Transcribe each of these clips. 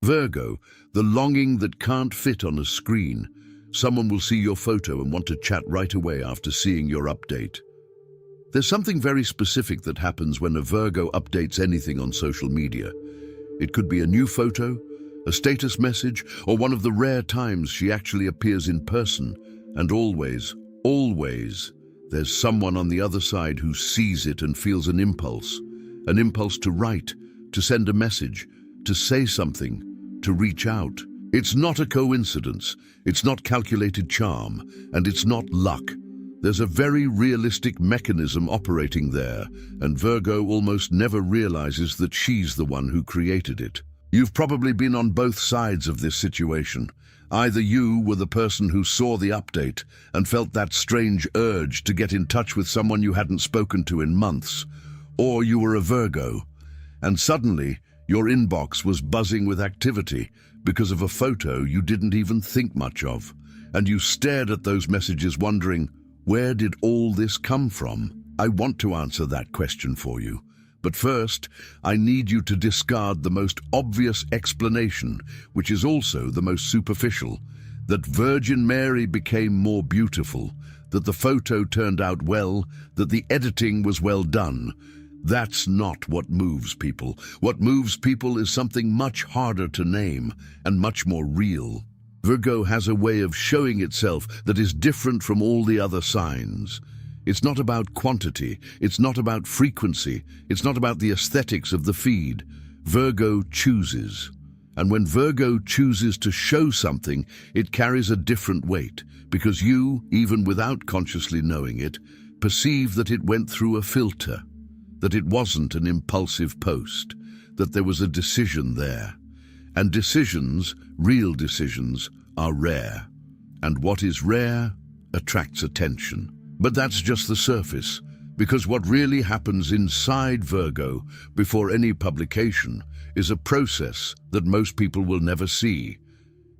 Virgo, the longing that can't fit on a screen. Someone will see your photo and want to chat right away after seeing your update. There's something very specific that happens when a Virgo updates anything on social media. It could be a new photo, a status message, or one of the rare times she actually appears in person. And always, there's someone on the other side who sees it and feels an impulse to write, to send a message, to say something, to reach out. It's not a coincidence, it's not calculated charm, and it's not luck. There's a very realistic mechanism operating there, and Virgo almost never realizes that she's the one who created it. You've probably been on both sides of this situation. Either you were the person who saw the update and felt that strange urge to get in touch with someone you hadn't spoken to in months, or you were a Virgo, and suddenly your inbox was buzzing with activity because of a photo you didn't even think much of, and you stared at those messages wondering, where did all this come from? I want to answer that question for you. But first, I need you to discard the most obvious explanation, which is also the most superficial, that Virgin Mary became more beautiful, that the photo turned out well, that the editing was well done. That's not what moves people. What moves people is something much harder to name and much more real. Virgo has a way of showing itself that is different from all the other signs. It's not about quantity, it's not about frequency, it's not about the aesthetics of the feed. Virgo chooses. And when Virgo chooses to show something, it carries a different weight, because you, even without consciously knowing it, perceive that it went through a filter, that it wasn't an impulsive post, that there was a decision there. And decisions, real decisions, are rare. And what is rare attracts attention. But that's just the surface, because what really happens inside Virgo before any publication is a process that most people will never see.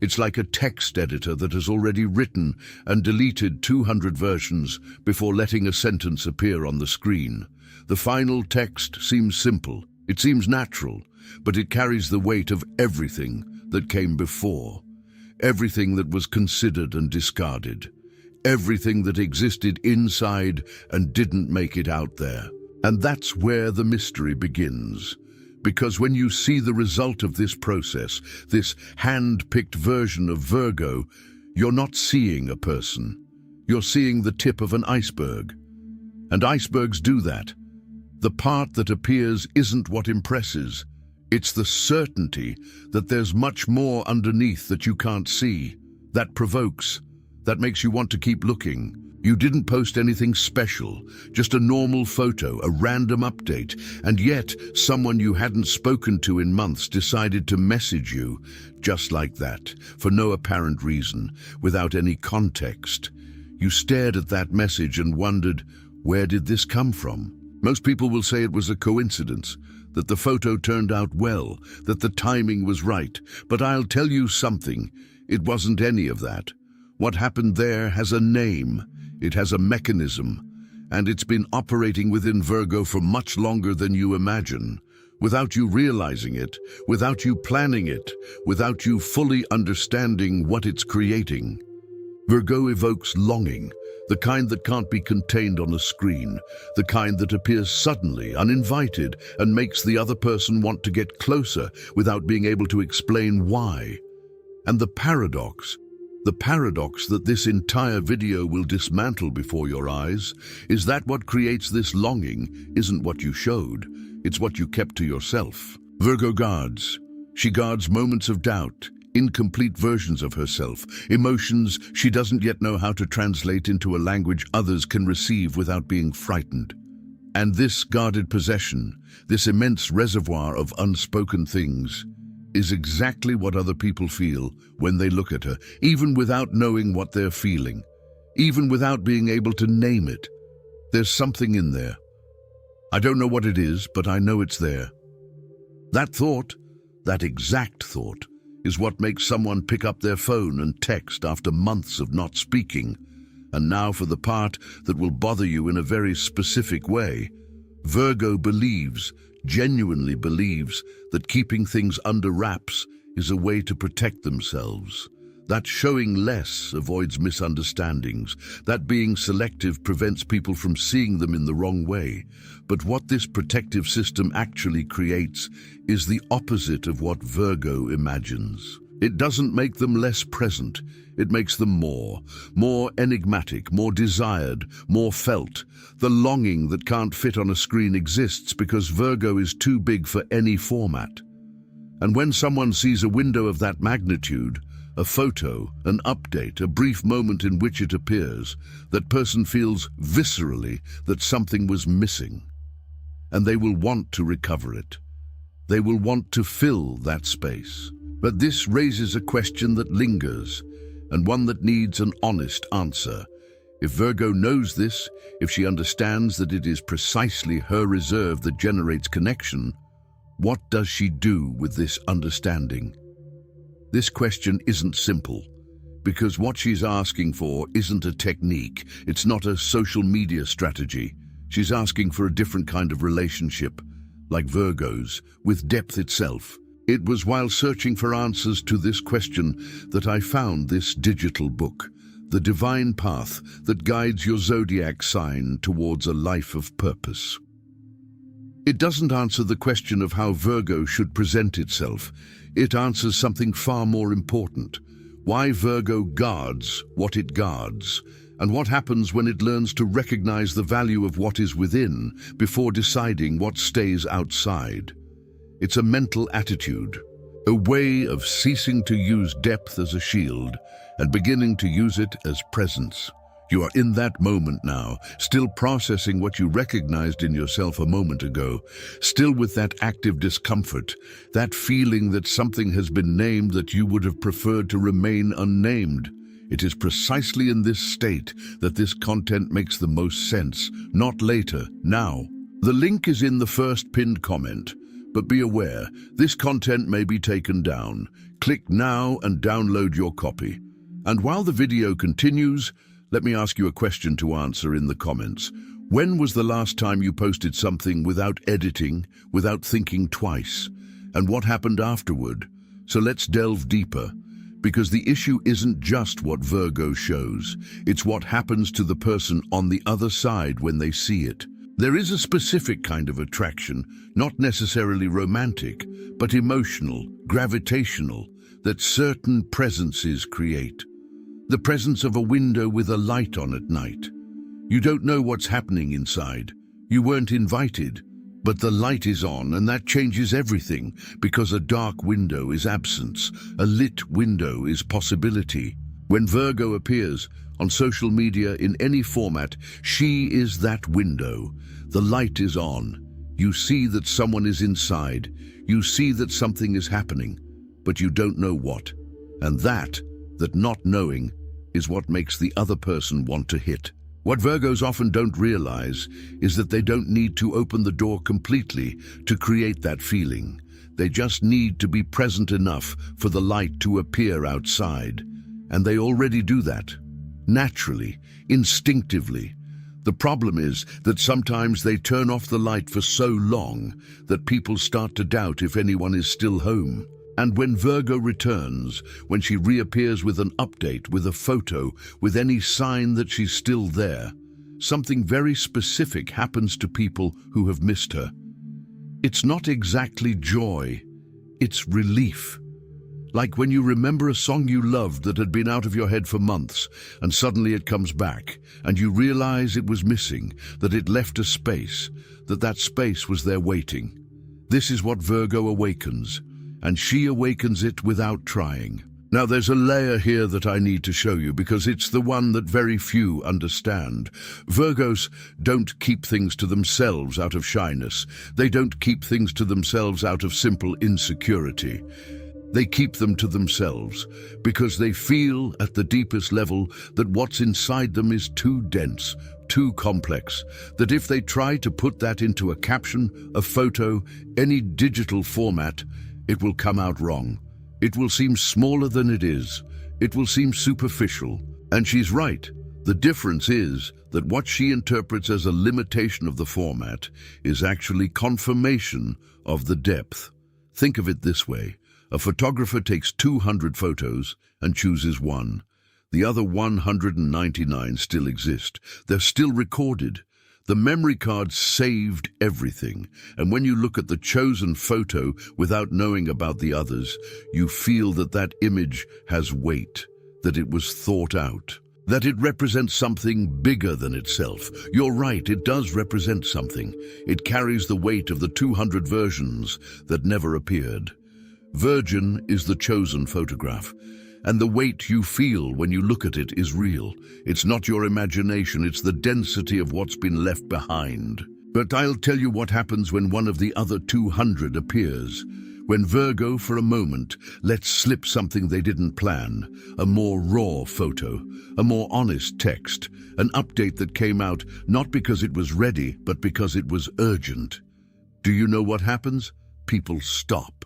It's like a text editor that has already written and deleted 200 versions before letting a sentence appear on the screen. The final text seems simple, it seems natural, but it carries the weight of everything that came before, everything that was considered and discarded, everything that existed inside and didn't make it out there. And that's where the mystery begins. Because when you see the result of this process, this hand-picked version of Virgo, you're not seeing a person. You're seeing the tip of an iceberg. And icebergs do that. The part that appears isn't what impresses. It's the certainty that there's much more underneath that you can't see. That provokes. That makes you want to keep looking. You didn't post anything special, just a normal photo, a random update, and yet someone you hadn't spoken to in months decided to message you just like that, for no apparent reason, without any context. You stared at that message and wondered, where did this come from? Most people will say it was a coincidence, that the photo turned out well, that the timing was right, but I'll tell you something, it wasn't any of that. What happened there has a name, it has a mechanism, and it's been operating within Virgo for much longer than you imagine, without you realizing it, without you planning it, without you fully understanding what it's creating. Virgo evokes longing, the kind that can't be contained on a screen, the kind that appears suddenly, uninvited, and makes the other person want to get closer without being able to explain why. And the paradox that this entire video will dismantle before your eyes, is that what creates this longing isn't what you showed, it's what you kept to yourself. Virgo guards. She guards moments of doubt, incomplete versions of herself, emotions she doesn't yet know how to translate into a language others can receive without being frightened. And this guarded possession, this immense reservoir of unspoken things, is exactly what other people feel when they look at her, even without knowing what they're feeling, even without being able to name it. There's something in there. I don't know what it is, but I know it's there. That thought, that exact thought, is what makes someone pick up their phone and text after months of not speaking. And now for the part that will bother you in a very specific way. Virgo believes, genuinely believes, that keeping things under wraps is a way to protect themselves. That showing less avoids misunderstandings. That being selective prevents people from seeing them in the wrong way. But what this protective system actually creates is the opposite of what Virgo imagines. It doesn't make them less present. It makes them more enigmatic, more desired, more felt. The longing that can't fit on a screen exists because Virgo is too big for any format. And when someone sees a window of that magnitude, a photo, an update, a brief moment in which it appears, that person feels viscerally that something was missing. And they will want to recover it. They will want to fill that space. But this raises a question that lingers, and one that needs an honest answer. If Virgo knows this, if she understands that it is precisely her reserve that generates connection, what does she do with this understanding? This question isn't simple, because what she's asking for isn't a technique, it's not a social media strategy. She's asking for a different kind of relationship, like Virgo's, with depth itself. It was while searching for answers to this question that I found this digital book, The Divine Path that guides your zodiac sign towards a life of purpose. It doesn't answer the question of how Virgo should present itself. It answers something far more important: why Virgo guards what it guards, and what happens when it learns to recognize the value of what is within before deciding what stays outside. It's a mental attitude, a way of ceasing to use depth as a shield and beginning to use it as presence. You are in that moment now, still processing what you recognized in yourself a moment ago, still with that active discomfort, that feeling that something has been named that you would have preferred to remain unnamed. It is precisely in this state that this content makes the most sense, not later, now. The link is in the first pinned comment. But be aware, this content may be taken down. Click now and download your copy. And while the video continues, let me ask you a question to answer in the comments. When was the last time you posted something without editing, without thinking twice? And what happened afterward? So let's delve deeper, because the issue isn't just what Virgo shows. It's what happens to the person on the other side when they see it. There is a specific kind of attraction, not necessarily romantic, but emotional, gravitational, that certain presences create. The presence of a window with a light on at night. You don't know what's happening inside. You weren't invited, but the light is on, and that changes everything, because a dark window is absence, a lit window is possibility. When Virgo appears on social media in any format, she is that window. The light is on. You see that someone is inside. You see that something is happening, but you don't know what. And that not knowing, is what makes the other person want to hit. What Virgos often don't realize is that they don't need to open the door completely to create that feeling. They just need to be present enough for the light to appear outside. And they already do that. Naturally, instinctively. The problem is that sometimes they turn off the light for so long that people start to doubt if anyone is still home. And when Virgo returns, when she reappears with an update, with a photo, with any sign that she's still there, something very specific happens to people who have missed her. It's not exactly joy, it's relief. Like when you remember a song you loved that had been out of your head for months, and suddenly it comes back, and you realize it was missing, that it left a space, that space was there waiting. This is what Virgo awakens, and she awakens it without trying. Now there's a layer here that I need to show you because it's the one that very few understand. Virgos don't keep things to themselves out of shyness. They don't keep things to themselves out of simple insecurity. They keep them to themselves because they feel at the deepest level that what's inside them is too dense, too complex, that if they try to put that into a caption, a photo, any digital format, it will come out wrong. It will seem smaller than it is. It will seem superficial. And she's right. The difference is that what she interprets as a limitation of the format is actually confirmation of the depth. Think of it this way. A photographer takes 200 photos and chooses one. The other 199 still exist. They're still recorded. The memory card saved everything, and when you look at the chosen photo without knowing about the others, you feel that that image has weight, that it was thought out, that it represents something bigger than itself. You're right, it does represent something. It carries the weight of the 200 versions that never appeared. Virgin is the chosen photograph, and the weight you feel when you look at it is real. It's not your imagination, it's the density of what's been left behind. But I'll tell you what happens when one of the other 200 appears. When Virgo, for a moment, lets slip something they didn't plan, a more raw photo, a more honest text, an update that came out not because it was ready, but because it was urgent. Do you know what happens? People stop.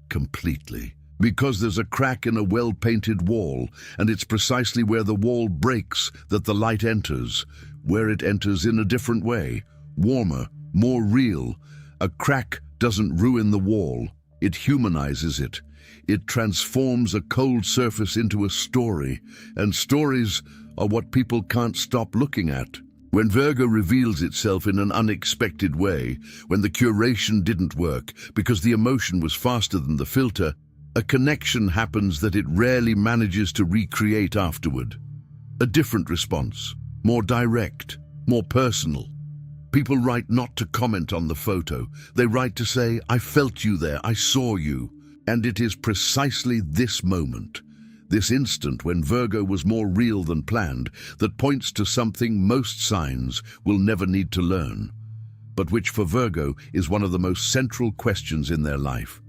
Completely. Because there's a crack in a well-painted wall, and it's precisely where the wall breaks that the light enters, where it enters in a different way, warmer, more real. A crack doesn't ruin the wall, it humanizes it. It transforms a cold surface into a story, and stories are what people can't stop looking at. When Virgo reveals itself in an unexpected way, when the curation didn't work because the emotion was faster than the filter, a connection happens that it rarely manages to recreate afterward. A different response, more direct, more personal. People write not to comment on the photo. They write to say, I felt you there, I saw you. And it is precisely this moment, this instant when Virgo was more real than planned, that points to something most signs will never need to learn, but which for Virgo is one of the most central questions in their life.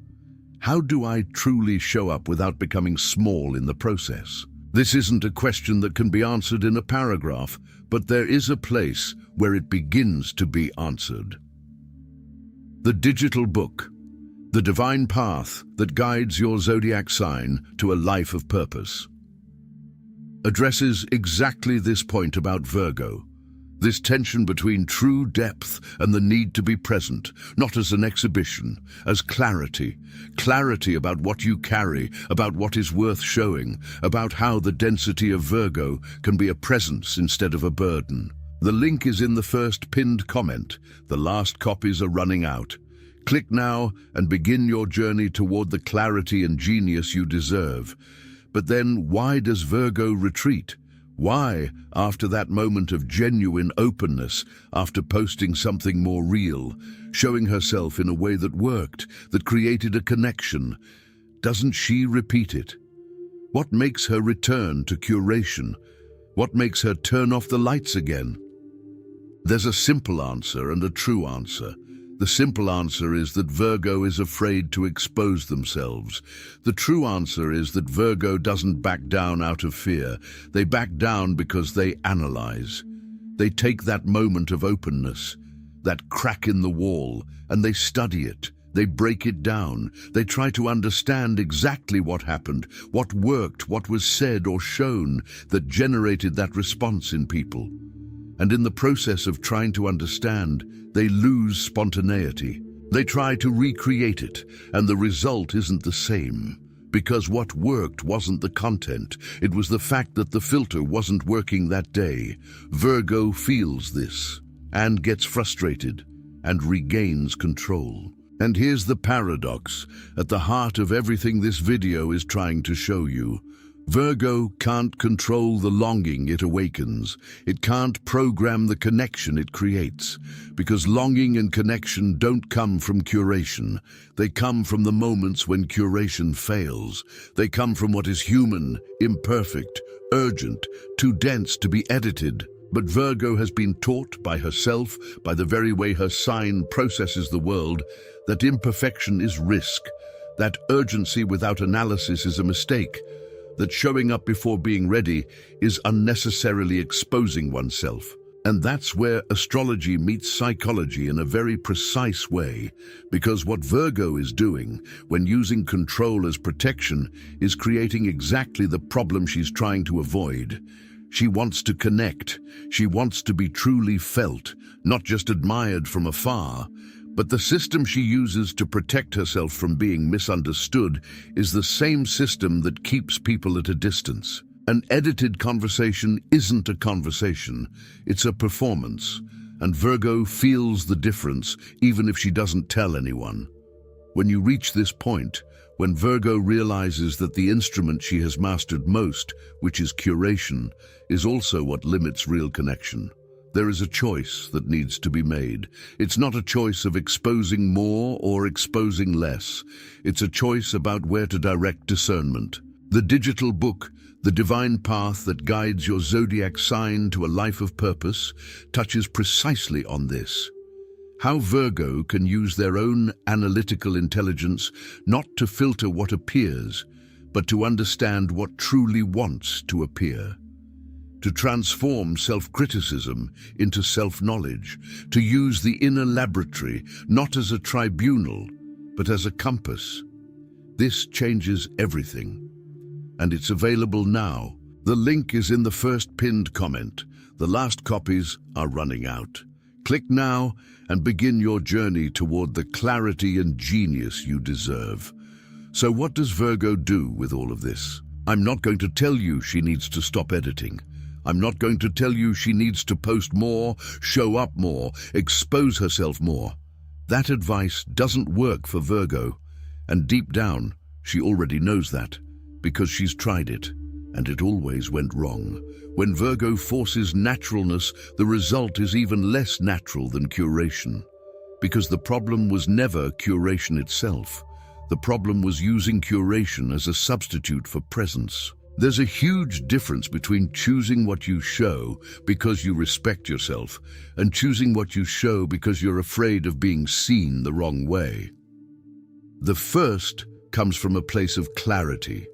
How do I truly show up without becoming small in the process? This isn't a question that can be answered in a paragraph, but there is a place where it begins to be answered. The digital book, the divine path that guides your zodiac sign to a life of purpose, addresses exactly this point about Virgo. This tension between true depth and the need to be present, not as an exhibition, as clarity. Clarity about what you carry, about what is worth showing, about how the density of Virgo can be a presence instead of a burden. The link is in the first pinned comment. The last copies are running out. Click now and begin your journey toward the clarity and genius you deserve. But then, why does Virgo retreat? Why, after that moment of genuine openness, after posting something more real, showing herself in a way that worked, that created a connection, doesn't she repeat it? What makes her return to curation? What makes her turn off the lights again? There's a simple answer and a true answer. The simple answer is that Virgo is afraid to expose themselves. The true answer is that Virgo doesn't back down out of fear. They back down because they analyze. They take that moment of openness, that crack in the wall, and they study it. They break it down. They try to understand exactly what happened, what worked, what was said or shown that generated that response in people. And in the process of trying to understand, they lose spontaneity. They try to recreate it, and the result isn't the same. Because what worked wasn't the content, it was the fact that the filter wasn't working that day. Virgo feels this, and gets frustrated, and regains control. And here's the paradox, at the heart of everything this video is trying to show you. Virgo can't control the longing it awakens. It can't program the connection it creates, because longing and connection don't come from curation. They come from the moments when curation fails. They come from what is human, imperfect, urgent, too dense to be edited. But Virgo has been taught by herself, by the very way her sign processes the world, that imperfection is risk, that urgency without analysis is a mistake, that showing up before being ready is unnecessarily exposing oneself. And that's where astrology meets psychology in a very precise way, because what Virgo is doing when using control as protection is creating exactly the problem she's trying to avoid. She wants to connect. She wants to be truly felt, not just admired from afar, But the system she uses to protect herself from being misunderstood is the same system that keeps people at a distance. An edited conversation isn't a conversation, it's a performance, and Virgo feels the difference even if she doesn't tell anyone. When you reach this point, when Virgo realizes that the instrument she has mastered most, which is curation, is also what limits real connection. There is a choice that needs to be made. It's not a choice of exposing more or exposing less. It's a choice about where to direct discernment. The digital book, The Divine Path That Guides Your Zodiac Sign to a Life of Purpose, touches precisely on this. How Virgo can use their own analytical intelligence not to filter what appears, but to understand what truly wants to appear. To transform self-criticism into self-knowledge, to use the inner laboratory not as a tribunal, but as a compass. This changes everything. And it's available now. The link is in the first pinned comment. The last copies are running out. Click now and begin your journey toward the clarity and genius you deserve. So what does Virgo do with all of this? I'm not going to tell you she needs to stop editing. I'm not going to tell you she needs to post more, show up more, expose herself more. That advice doesn't work for Virgo. And deep down, she already knows that, because she's tried it, and it always went wrong. When Virgo forces naturalness, the result is even less natural than curation. Because the problem was never curation itself. The problem was using curation as a substitute for presence. There's a huge difference between choosing what you show because you respect yourself and choosing what you show because you're afraid of being seen the wrong way. The first comes from a place of clarity.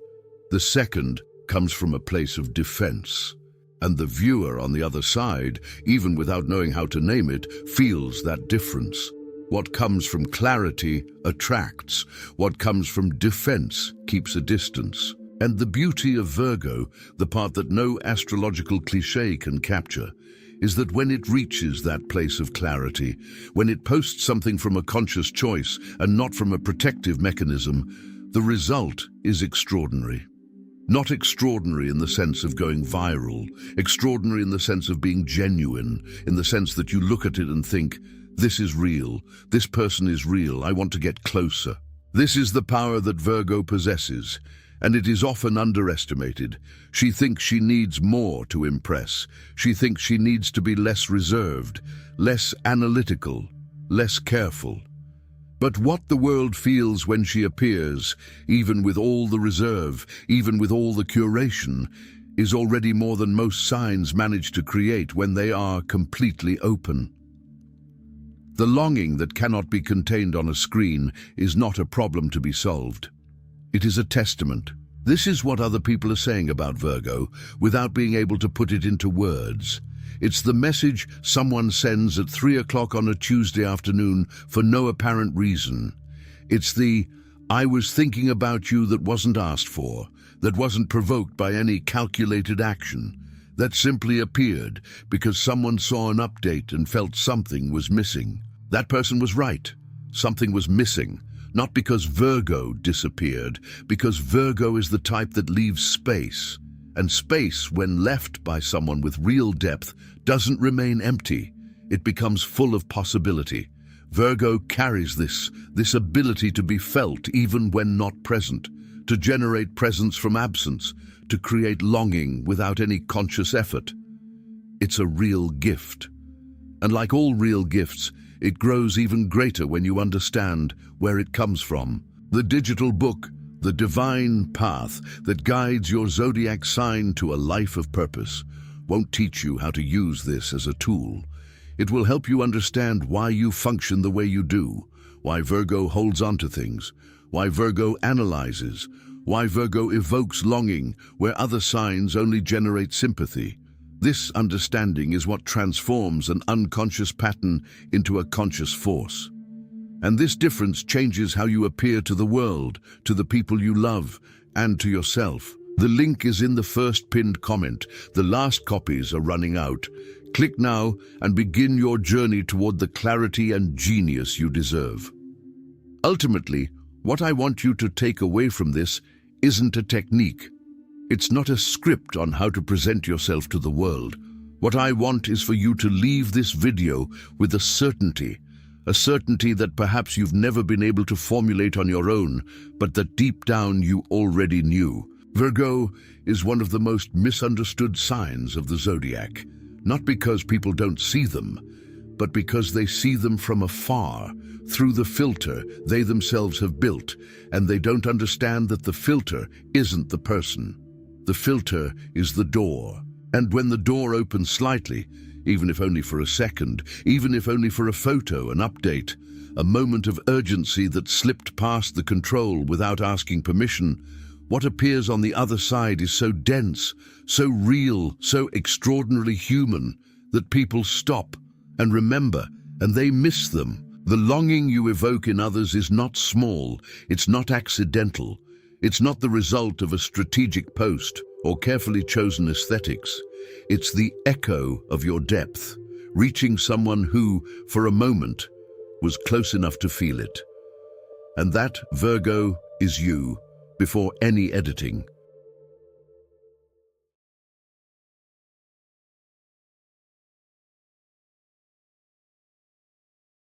The second comes from a place of defense. And the viewer on the other side, even without knowing how to name it, feels that difference. What comes from clarity attracts. What comes from defense keeps a distance. And the beauty of Virgo, the part that no astrological cliché can capture, is that when it reaches that place of clarity, when it posts something from a conscious choice and not from a protective mechanism, the result is extraordinary. Not extraordinary in the sense of going viral, extraordinary in the sense of being genuine, in the sense that you look at it and think, this is real, this person is real, I want to get closer. This is the power that Virgo possesses. And it is often underestimated. She thinks she needs more to impress. She thinks she needs to be less reserved, less analytical, less careful. But what the world feels when she appears, even with all the reserve, even with all the curation, is already more than most signs manage to create when they are completely open. The longing that cannot be contained on a screen is not a problem to be solved. It is a testament. This is what other people are saying about Virgo without being able to put it into words. It's the message someone sends at 3 o'clock on a Tuesday afternoon for no apparent reason. It's the, I was thinking about you that wasn't asked for, that wasn't provoked by any calculated action, that simply appeared because someone saw an update and felt something was missing. That person was right. Something was missing. Not because Virgo disappeared, because Virgo is the type that leaves space. And space, when left by someone with real depth, doesn't remain empty. It becomes full of possibility. Virgo carries this ability to be felt even when not present, to generate presence from absence, to create longing without any conscious effort. It's a real gift. And like all real gifts, it grows even greater when you understand where it comes from. The digital book, The Divine Path That Guides Your Zodiac Sign to a Life of Purpose, won't teach you how to use this as a tool. It will help you understand why you function the way you do, why Virgo holds on to things, why Virgo analyzes, why Virgo evokes longing where other signs only generate sympathy. This understanding is what transforms an unconscious pattern into a conscious force. And this difference changes how you appear to the world, to the people you love, and to yourself. The link is in the first pinned comment. The last copies are running out. Click now and begin your journey toward the clarity and genius you deserve. Ultimately, what I want you to take away from this isn't a technique. It's not a script on how to present yourself to the world. What I want is for you to leave this video with a certainty that perhaps you've never been able to formulate on your own, but that deep down you already knew. Virgo is one of the most misunderstood signs of the zodiac, not because people don't see them, but because they see them from afar, through the filter they themselves have built, and they don't understand that the filter isn't the person. The filter is the door, and when the door opens slightly, even if only for a second, even if only for a photo, an update, a moment of urgency that slipped past the control without asking permission, what appears on the other side is so dense, so real, so extraordinarily human, that people stop and remember, and they miss them. The longing you evoke in others is not small, it's not accidental, it's not the result of a strategic post or carefully chosen aesthetics. It's the echo of your depth, reaching someone who, for a moment, was close enough to feel it. And that, Virgo, is you, before any editing.